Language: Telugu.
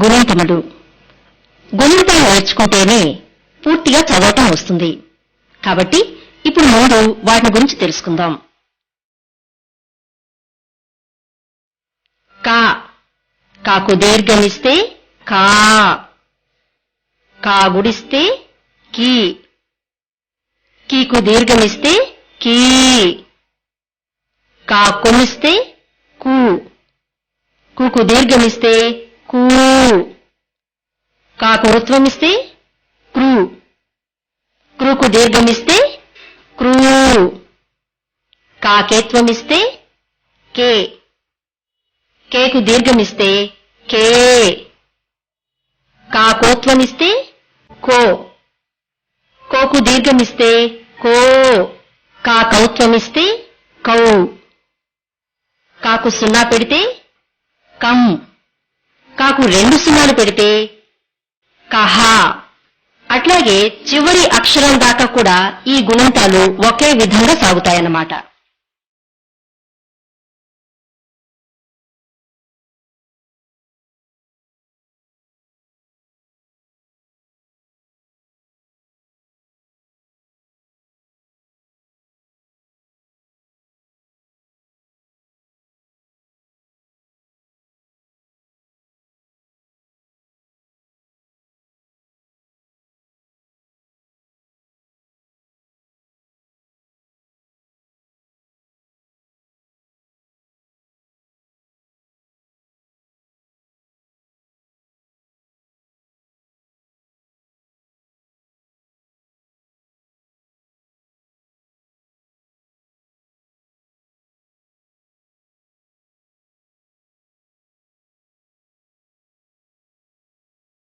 గుణింతములు. గుణింతాలు నేర్చుకుంటేనే పూర్తిగా చదవటం వస్తుంది. కాబట్టి ఇప్పుడు ముందు వాటి గురించి తెలుసుకుందాం. కా, కాకు దీర్ఘమిస్తే కా, కా గుడిస్తే కీ, కీకు దీర్ఘమిస్తే కీ, కా కొమిస్తే కు, కూకు దీర్ఘమిస్తే కూ, కాకు రుత్వమిస్తే క్రూ, క్రూకు దీర్ఘమిస్తే క్రూ, కాకేత్వమిస్తే కే, కేకు దీర్ఘమిస్తే కే, కాకోత్వమిస్తే కో, కోకు దీర్ఘమిస్తే కో, కాకౌత్వమిస్తే కౌ, కాకు సున్నా పెడితే కం, కాకు 2 సున్నాలు పెడితే కహ. అట్లాగే చివరి అక్షరం దాకా కూడా ఈ గుణంతాలు ఒకే విధంగా సాగుతాయన్నమాట.